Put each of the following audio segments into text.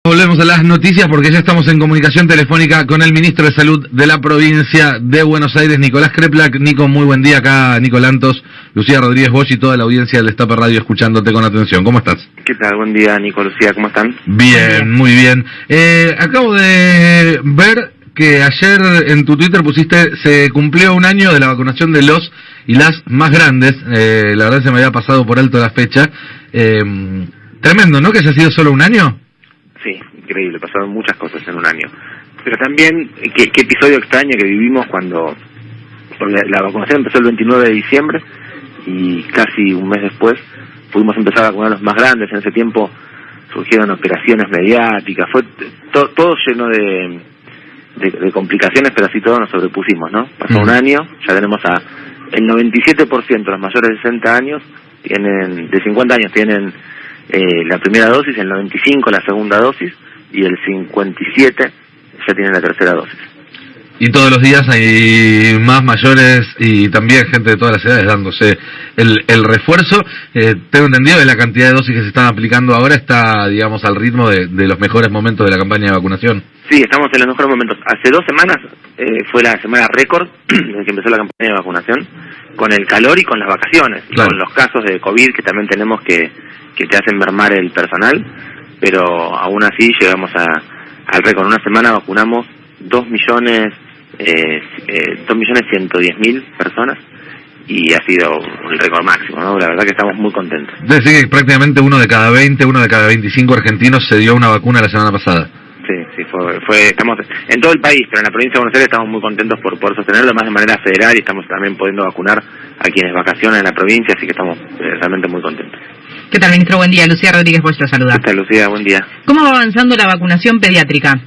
Volvemos a las noticias porque ya estamos en comunicación telefónica con el ministro de Salud de la provincia de Buenos Aires, Nicolás Kreplak. Nico, muy buen día. Acá Nico Lantos, Lucía Rodríguez Bosch y toda la audiencia del Destape Radio escuchándote con atención. ¿Cómo estás? ¿Qué tal? Buen día, Nico, Lucía, ¿cómo están? Bien, muy bien. Acabo de ver que ayer en tu Twitter pusiste, se cumplió un año de la vacunación de los y las más grandes. La verdad se me había pasado por alto la fecha. Tremendo, ¿no? Que haya sido solo un año. Sí, increíble, pasaron muchas cosas en un año. Pero también, qué episodio extraño que vivimos cuando la vacunación empezó el 29 de diciembre y casi un mes después pudimos empezar a vacunar a los más grandes. En ese tiempo surgieron operaciones mediáticas, fue todo lleno de complicaciones, pero así todos nos sobrepusimos, ¿no? Pasó un año, ya tenemos el 97% de los mayores de 60 años, de 50 años tienen la primera dosis, el 95 la segunda dosis y el 57 ya tienen la tercera dosis. Y todos los días hay más mayores y también gente de todas las edades dándose el refuerzo. Tengo entendido que la cantidad de dosis que se están aplicando ahora está, digamos, al ritmo de los mejores momentos de la campaña de vacunación. Sí, estamos en los mejores momentos. Hace 2 semanas fue la semana récord en que empezó la campaña de vacunación, con el calor y con las vacaciones, claro, y con los casos de COVID que también tenemos que te hacen mermar el personal, pero aún así llegamos al récord. En una semana vacunamos 2.110.000 personas y ha sido el récord máximo, ¿no? La verdad que estamos muy contentos. Es decir, que prácticamente uno de cada 20, uno de cada 25 argentinos se dio una vacuna la semana pasada. Sí, estamos en todo el país, pero en la provincia de Buenos Aires estamos muy contentos por poder sostenerlo más de manera federal y estamos también pudiendo vacunar a quienes vacacionan en la provincia, así que estamos realmente muy contentos. ¿Qué tal, ministro? Buen día. Lucía Rodríguez Bosch lo saluda. ¿Qué tal, Lucía? Buen día. ¿Cómo va avanzando la vacunación pediátrica?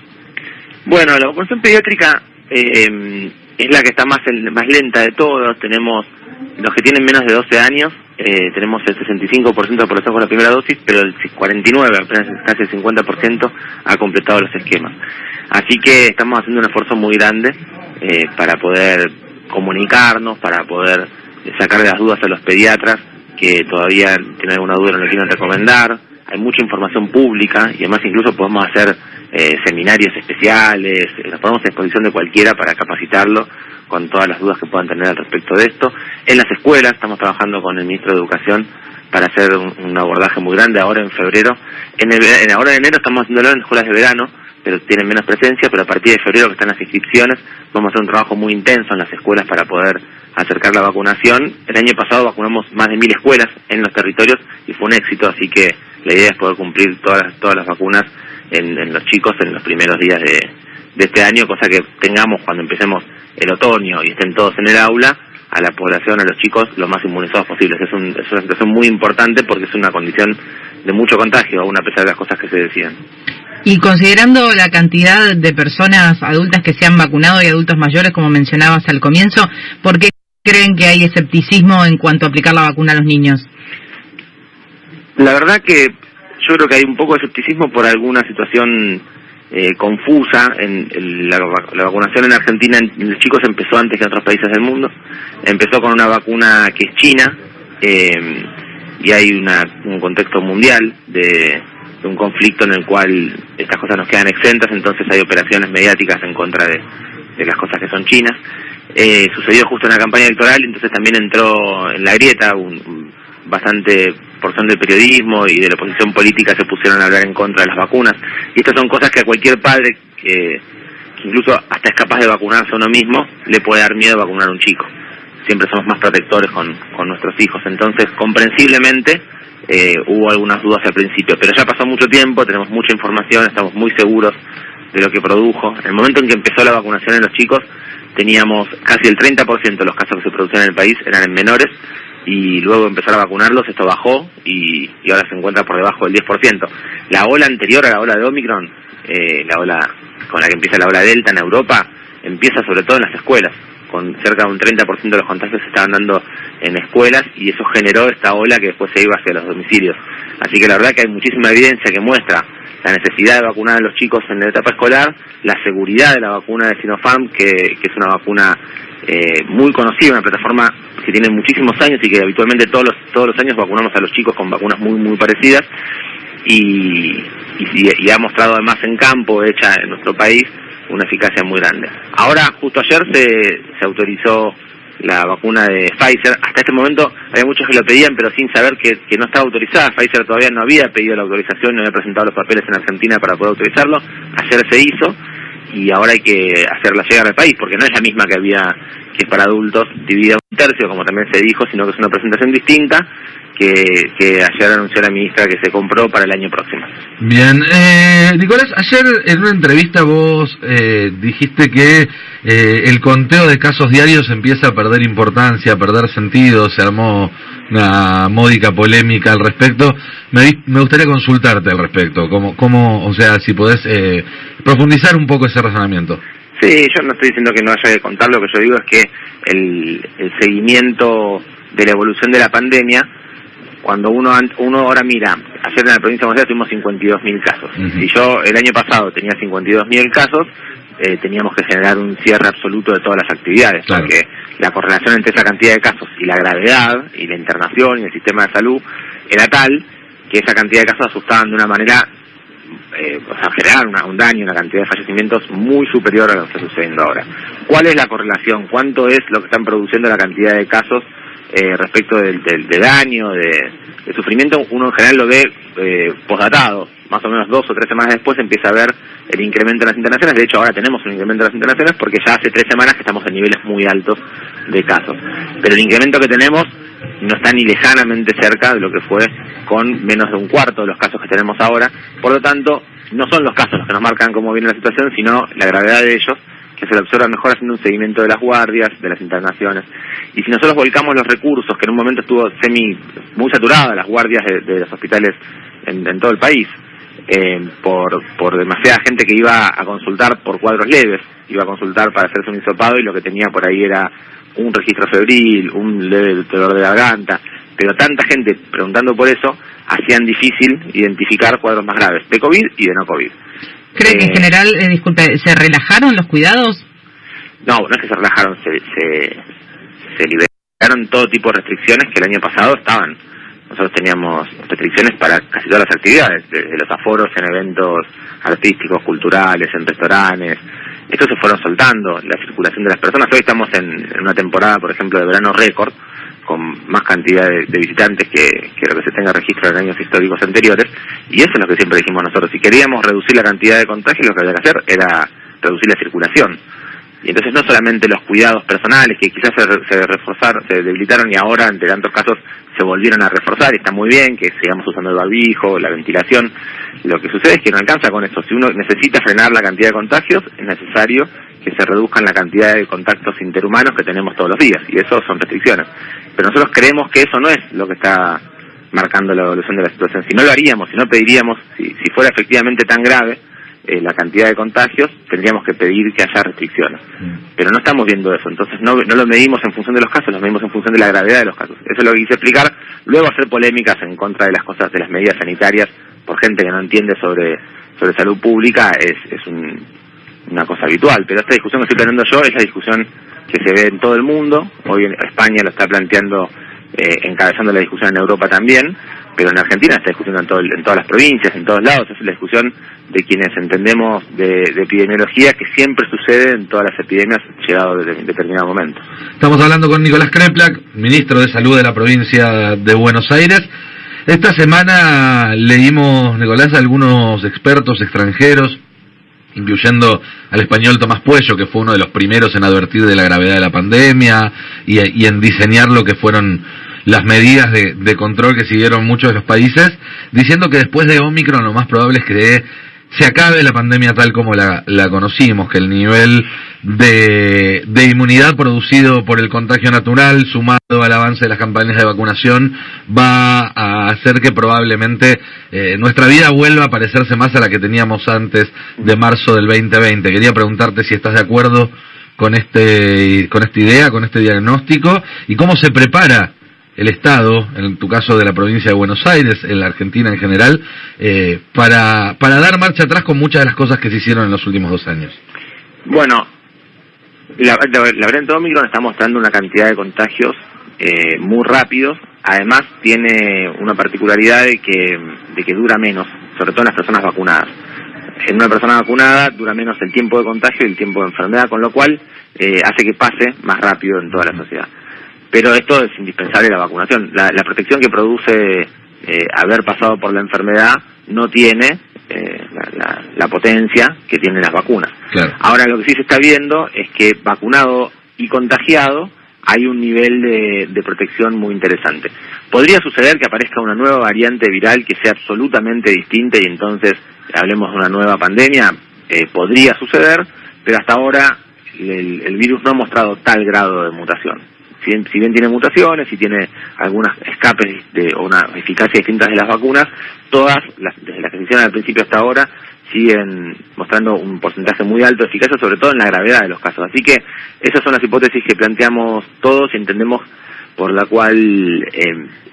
Bueno, la vacunación pediátrica es la que está más lenta de todos. Tenemos los que tienen menos de 12 años, tenemos el 65% de población con la primera dosis, pero el 49%, apenas casi el 50%, ha completado los esquemas. Así que estamos haciendo un esfuerzo muy grande para poder comunicarnos, para poder sacar de las dudas a los pediatras que todavía tienen alguna duda no lo quieren recomendar. Hay mucha información pública y además incluso podemos hacer seminarios especiales, nos ponemos a disposición de cualquiera para capacitarlo con todas las dudas que puedan tener al respecto de esto. En las escuelas estamos trabajando con el ministro de Educación para hacer un abordaje muy grande ahora en febrero. Ahora en enero estamos haciéndolo en escuelas de verano, pero tienen menos presencia, pero a partir de febrero que están las inscripciones, vamos a hacer un trabajo muy intenso en las escuelas para poder acercar la vacunación. El año pasado vacunamos más de 1.000 escuelas en los territorios y fue un éxito, así que la idea es poder cumplir todas las vacunas en los chicos en los primeros días de este año, cosa que tengamos cuando empecemos el otoño y estén todos en el aula, a la población, a los chicos, lo más inmunizados posibles. Es una situación muy importante porque es una condición de mucho contagio, aún a pesar de las cosas que se decían. Y considerando la cantidad de personas adultas que se han vacunado y adultos mayores, como mencionabas al comienzo, ¿por qué creen que hay escepticismo en cuanto a aplicar la vacuna a los niños? La verdad que yo creo que hay un poco de escepticismo por alguna situación confusa. La vacunación en Argentina en los chicos empezó antes que en otros países del mundo. Empezó con una vacuna que es china y hay un contexto mundial de un conflicto en el cual estas cosas nos quedan exentas, entonces hay operaciones mediáticas en contra de las cosas que son chinas. Sucedió justo en la campaña electoral, entonces también entró en la grieta bastante porción del periodismo y de la oposición política se pusieron a hablar en contra de las vacunas, y estas son cosas que a cualquier padre que incluso hasta es capaz de vacunarse a uno mismo le puede dar miedo vacunar a un chico. Siempre somos más protectores con nuestros hijos, entonces comprensiblemente hubo algunas dudas al principio, pero ya pasó mucho tiempo, tenemos mucha información, estamos muy seguros de lo que produjo. En el momento en que empezó la vacunación en los chicos teníamos casi el 30% de los casos que se producían en el país eran en menores, y luego empezar a vacunarlos, esto bajó y ahora se encuentra por debajo del 10%. La ola anterior a la ola de Omicron, la ola con la que empieza la ola Delta en Europa, empieza sobre todo en las escuelas, con cerca de un 30% de los contagios se estaban dando en escuelas y eso generó esta ola que después se iba hacia los domicilios. Así que la verdad que hay muchísima evidencia que muestra la necesidad de vacunar a los chicos en la etapa escolar, la seguridad de la vacuna de Sinopharm, que es una vacuna muy conocida, una plataforma que tiene muchísimos años y que habitualmente todos los años vacunamos a los chicos con vacunas muy parecidas, y ha mostrado además en campo, hecha en nuestro país, una eficacia muy grande. Ahora, justo ayer se autorizó la vacuna de Pfizer. Hasta este momento había muchos que lo pedían, pero sin saber que no estaba autorizada. Pfizer todavía no había pedido la autorización, no había presentado los papeles en Argentina para poder autorizarlo. Ayer se hizo y ahora hay que hacerla llegar al país, porque no es la misma que es para adultos, dividida un tercio, como también se dijo, sino que es una presentación distinta que ayer anunció la ministra que se compró para el año próximo. Bien, Nicolás, ayer en una entrevista vos dijiste que el conteo de casos diarios empieza a perder importancia, a perder sentido, se armó una módica polémica al respecto. Me gustaría consultarte al respecto, o sea, si podés profundizar un poco ese razonamiento. Sí, yo no estoy diciendo que no haya que contar, lo que yo digo es que el seguimiento de la evolución de la pandemia, cuando uno ahora mira, ayer en la provincia de Buenos Aires tuvimos 52.000 casos. Si yo el año pasado tenía 52.000 casos, teníamos que generar un cierre absoluto de todas las actividades, claro, porque la correlación entre esa cantidad de casos y la gravedad, y la internación y el sistema de salud, era tal que esa cantidad de casos asustaban de una manera, generar un daño, una cantidad de fallecimientos muy superior a lo que está sucediendo ahora. ¿Cuál es la correlación? ¿Cuánto es lo que están produciendo la cantidad de casos respecto del daño, de sufrimiento? Uno en general lo ve postdatado, más o menos 2 o 3 semanas después empieza a ver el incremento en las internaciones. De hecho, ahora tenemos un incremento en las internaciones porque ya hace 3 semanas que estamos en niveles muy altos de casos. Pero el incremento que tenemos no está ni lejanamente cerca de lo que fue con menos de un cuarto de los casos que tenemos ahora. Por lo tanto, no son los casos los que nos marcan cómo viene la situación, sino la gravedad de ellos, que se lo observa mejor haciendo un seguimiento de las guardias, de las internaciones. Y si nosotros volcamos los recursos, que en un momento estuvo muy saturada las guardias de los hospitales en todo el país, por demasiada gente que iba a consultar por cuadros leves, iba a consultar para hacerse un hisopado y lo que tenía por ahí era un registro febril, un leve dolor de garganta, pero tanta gente preguntando por eso, hacían difícil identificar cuadros más graves, de COVID y de no COVID. ¿Cree que en general, disculpe, se relajaron los cuidados? No es que se relajaron, se liberaron todo tipo de restricciones que el año pasado estaban. Nosotros teníamos restricciones para casi todas las actividades, desde los aforos en eventos artísticos, culturales, en restaurantes. Estos se fueron soltando, la circulación de las personas. Hoy estamos en una temporada, por ejemplo, de verano récord, con más cantidad de visitantes que lo que se tenga registro en años históricos anteriores, y eso es lo que siempre dijimos nosotros. Si queríamos reducir la cantidad de contagios, lo que había que hacer era reducir la circulación. Y entonces no solamente los cuidados personales, que quizás se debilitaron y ahora ante tantos casos se volvieron a reforzar, y está muy bien que sigamos usando el barbijo, la ventilación. Lo que sucede es que no alcanza con eso. Si uno necesita frenar la cantidad de contagios, es necesario que se reduzcan la cantidad de contactos interhumanos que tenemos todos los días, y eso son restricciones. Pero nosotros creemos que eso no es lo que está marcando la evolución de la situación. Si no lo haríamos, si no pediríamos, si fuera efectivamente tan grave la cantidad de contagios, tendríamos que pedir que haya restricciones. Pero no estamos viendo eso, entonces no lo medimos en función de los casos, lo medimos en función de la gravedad de los casos. Eso es lo que quise explicar. Luego hacer polémicas en contra de las cosas, de las medidas sanitarias, por gente que no entiende sobre salud pública, es una cosa habitual. Pero esta discusión que estoy planteando yo es la discusión que se ve en todo el mundo. Hoy en España lo está planteando, encabezando la discusión en Europa también, pero en Argentina está discutiendo en todas las provincias, en todos lados. Es la discusión de quienes entendemos de epidemiología, que siempre sucede en todas las epidemias llegado desde determinado momento. Estamos hablando con Nicolás Kreplak, ministro de Salud de la provincia de Buenos Aires. Esta semana leímos, Nicolás, a algunos expertos extranjeros, incluyendo al español Tomás Puello, que fue uno de los primeros en advertir de la gravedad de la pandemia y en diseñar lo que fueron las medidas de control que siguieron muchos de los países, diciendo que después de Omicron lo más probable es que se acabe la pandemia tal como la conocimos, que el nivel de inmunidad producido por el contagio natural, sumado al avance de las campañas de vacunación, va a hacer que probablemente nuestra vida vuelva a parecerse más a la que teníamos antes de marzo del 2020. Quería preguntarte si estás de acuerdo con esta idea, con este diagnóstico, y cómo se prepara el Estado, en tu caso de la provincia de Buenos Aires, en la Argentina en general, para dar marcha atrás con muchas de las cosas que se hicieron en los últimos 2 años. Bueno, la variante Omicron está mostrando una cantidad de contagios muy rápidos además tiene una particularidad de que dura menos, sobre todo en las personas vacunadas. En una persona vacunada dura menos el tiempo de contagio y el tiempo de enfermedad, con lo cual hace que pase más rápido en toda la sociedad. Pero esto es indispensable, la vacunación. La protección que produce haber pasado por la enfermedad no tiene la potencia que tienen las vacunas. Claro. Ahora, lo que sí se está viendo es que vacunado y contagiado hay un nivel de protección muy interesante. Podría suceder que aparezca una nueva variante viral que sea absolutamente distinta y entonces hablemos de una nueva pandemia. Podría suceder, pero hasta ahora el virus no ha mostrado tal grado de mutación. Si bien tiene mutaciones y tiene algunas escapes o una eficacia distinta de las vacunas, todas, desde las que se hicieron al principio hasta ahora, siguen mostrando un porcentaje muy alto de eficacia, sobre todo en la gravedad de los casos. Así que esas son las hipótesis que planteamos todos y entendemos por la cual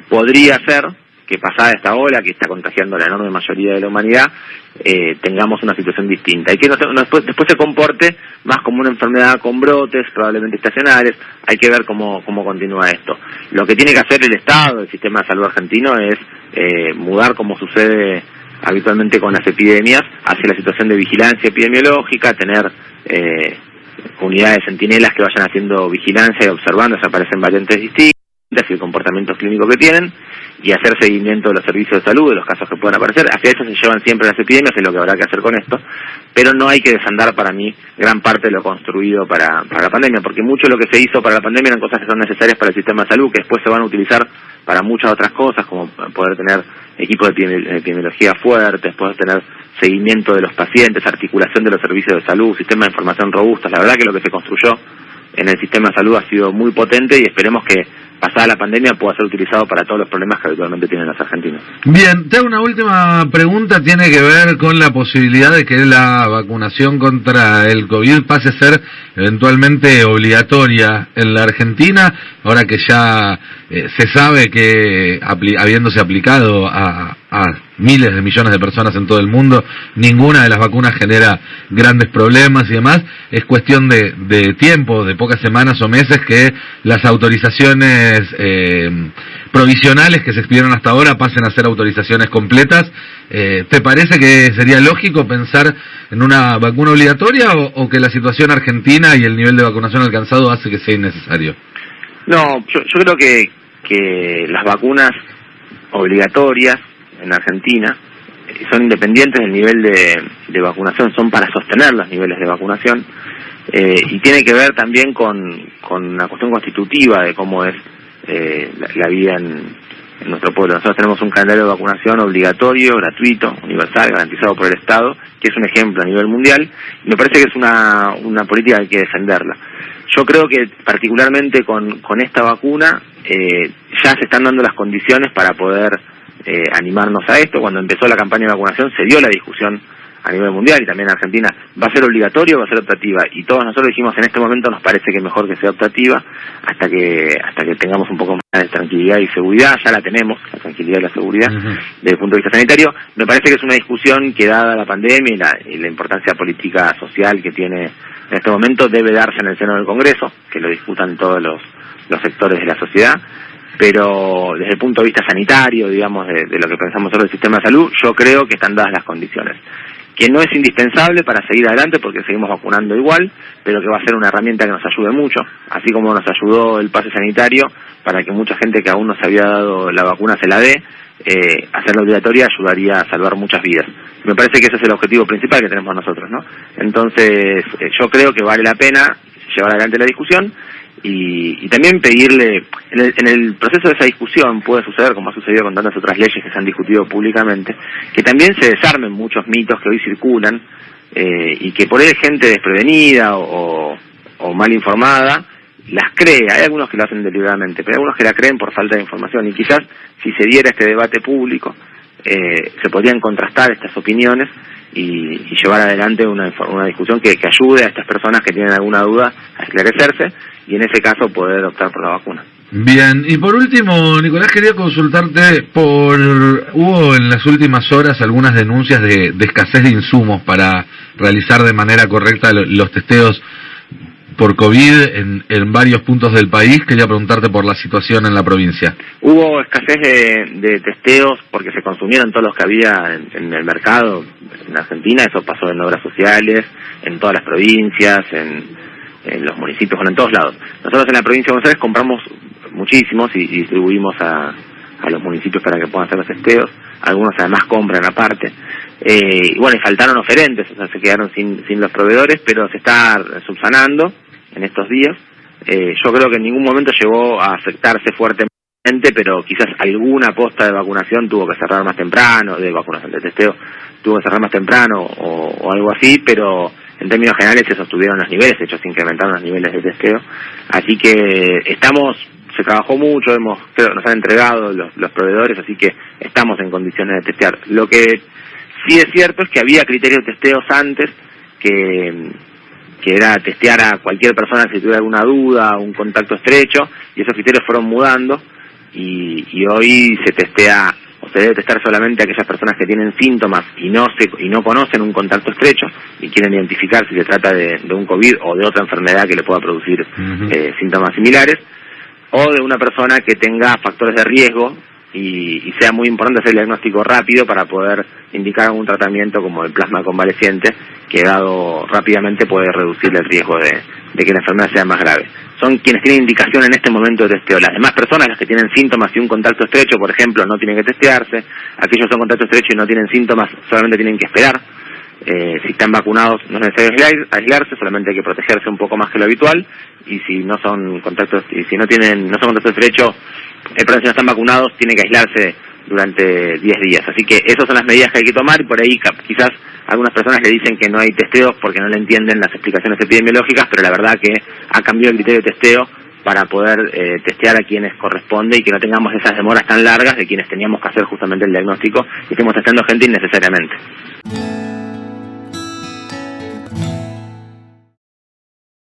podría ser que pasada esta ola que está contagiando a la enorme mayoría de la humanidad, tengamos una situación distinta y que después se comporte más como una enfermedad con brotes, probablemente estacionales. Hay que ver cómo continúa esto. Lo que tiene que hacer el Estado, el sistema de salud argentino, es mudar, como sucede habitualmente con las epidemias, hacia la situación de vigilancia epidemiológica, tener unidades centinelas que vayan haciendo vigilancia y observando si aparecen variantes distintas y el comportamiento clínico que tienen, y hacer seguimiento de los servicios de salud, de los casos que puedan aparecer. Hacia eso se llevan siempre las epidemias, es lo que habrá que hacer con esto, pero no hay que desandar, para mí, gran parte de lo construido para la pandemia, porque mucho de lo que se hizo para la pandemia eran cosas que son necesarias para el sistema de salud, que después se van a utilizar para muchas otras cosas, como poder tener equipos de epidemiología fuertes, poder tener seguimiento de los pacientes, articulación de los servicios de salud, sistema de información robusto. La verdad que lo que se construyó en el sistema de salud ha sido muy potente y esperemos que pasada la pandemia pueda ser utilizado para todos los problemas que habitualmente tienen los argentinos. Bien, te hago una última pregunta, tiene que ver con la posibilidad de que la vacunación contra el COVID pase a ser eventualmente obligatoria en la Argentina, ahora que ya se sabe que habiéndose aplicado a miles de millones de personas en todo el mundo, ninguna de las vacunas genera grandes problemas y demás. Es cuestión de tiempo, de pocas semanas o meses, que las autorizaciones provisionales que se expidieron hasta ahora pasen a ser autorizaciones completas. ¿Te parece que sería lógico pensar en una vacuna obligatoria o que la situación argentina y el nivel de vacunación alcanzado hace que sea innecesario? No, yo creo que las vacunas obligatorias en Argentina son independientes del nivel de vacunación, son para sostener los niveles de vacunación, y tiene que ver también con una cuestión constitutiva de cómo es la vida en nuestro pueblo. Nosotros tenemos un calendario de vacunación obligatorio, gratuito, universal, garantizado por el Estado, que es un ejemplo a nivel mundial, y me parece que es una política que hay que defenderla. Yo creo que particularmente con esta vacuna ya se están dando las condiciones para poder animarnos a esto. Cuando empezó la campaña de vacunación se dio la discusión a nivel mundial y también en Argentina, ¿va a ser obligatorio o va a ser optativa? Y todos nosotros dijimos, en este momento nos parece que mejor que sea optativa hasta que tengamos un poco más de tranquilidad y seguridad. Ya la tenemos, la tranquilidad y la seguridad, desde el punto de vista sanitario. Me parece que es una discusión que, dada la pandemia y la importancia política social que tiene en este momento, debe darse en el seno del Congreso, que lo discutan todos los sectores de la sociedad. Pero desde el punto de vista sanitario, digamos, de lo que pensamos sobre el sistema de salud, yo creo que están dadas las condiciones. Que no es indispensable para seguir adelante porque seguimos vacunando igual, pero que va a ser una herramienta que nos ayude mucho, así como nos ayudó el pase sanitario para que mucha gente que aún no se había dado la vacuna se la dé. Hacerla obligatoria ayudaría a salvar muchas vidas. Me parece que ese es el objetivo principal que tenemos nosotros, ¿no? Entonces, yo creo que vale la pena llevar adelante la discusión y también pedirle, en el proceso de esa discusión puede suceder, como ha sucedido con tantas otras leyes que se han discutido públicamente, que también se desarmen muchos mitos que hoy circulan y que por ahí gente desprevenida o mal informada las cree. Hay algunos que lo hacen deliberadamente, pero hay algunos que la creen por falta de información, y quizás si se diera este debate público se podrían contrastar estas opiniones y llevar adelante una discusión que ayude a estas personas que tienen alguna duda a esclarecerse y en ese caso poder optar por la vacuna. Bien, y por último, Nicolás, quería consultarte hubo en las últimas horas algunas denuncias de escasez de insumos para realizar de manera correcta los testeos por COVID en varios puntos del país. Quería preguntarte por la situación en la provincia. Hubo escasez de testeos porque se consumieron todos los que había en el mercado en Argentina. Eso pasó en obras sociales, en todas las provincias, en los municipios, bueno, en todos lados. Nosotros en la provincia de Buenos Aires compramos muchísimos y distribuimos a los municipios para que puedan hacer los testeos. Algunos además compran aparte. Y bueno, y faltaron oferentes, o sea, se quedaron sin los proveedores, pero se está subsanando en estos días. Yo creo que en ningún momento llegó a afectarse fuertemente, pero quizás alguna posta de vacunación tuvo que cerrar más temprano, de vacunación de testeo, tuvo que cerrar más temprano o algo así, pero en términos generales se sostuvieron los niveles, de hecho se incrementaron los niveles de testeo. Así que se trabajó mucho, nos han entregado los proveedores, así que estamos en condiciones de testear. Lo que sí es cierto es que había criterios de testeos antes, que era testear a cualquier persona si tuviera alguna duda, un contacto estrecho, y esos criterios fueron mudando, y hoy se testea, o se debe testar solamente a aquellas personas que tienen síntomas y no conocen un contacto estrecho y quieren identificar si se trata de un COVID o de otra enfermedad que le pueda producir síntomas similares, o de una persona que tenga factores de riesgo y sea muy importante hacer el diagnóstico rápido para poder indicar algún tratamiento como el plasma convaleciente, que dado rápidamente puede reducir el riesgo de que la enfermedad sea más grave. Son quienes tienen indicación en este momento de testeo. Las demás personas, las que tienen síntomas y un contacto estrecho, por ejemplo, no tienen que testearse. Aquellos con contacto estrecho y no tienen síntomas solamente tienen que esperar. Si están vacunados no es necesario aislarse, solamente hay que protegerse un poco más que lo habitual, y si no son contactos, y si no son contacto estrecho, pero si no están vacunados, tienen que aislarse durante 10 días. Así que esas son las medidas que hay que tomar, y por ahí quizás algunas personas le dicen que no hay testeos porque no le entienden las explicaciones epidemiológicas, pero la verdad que ha cambiado el criterio de testeo para poder testear a quienes corresponde y que no tengamos esas demoras tan largas de quienes teníamos que hacer justamente el diagnóstico y estemos testeando gente innecesariamente.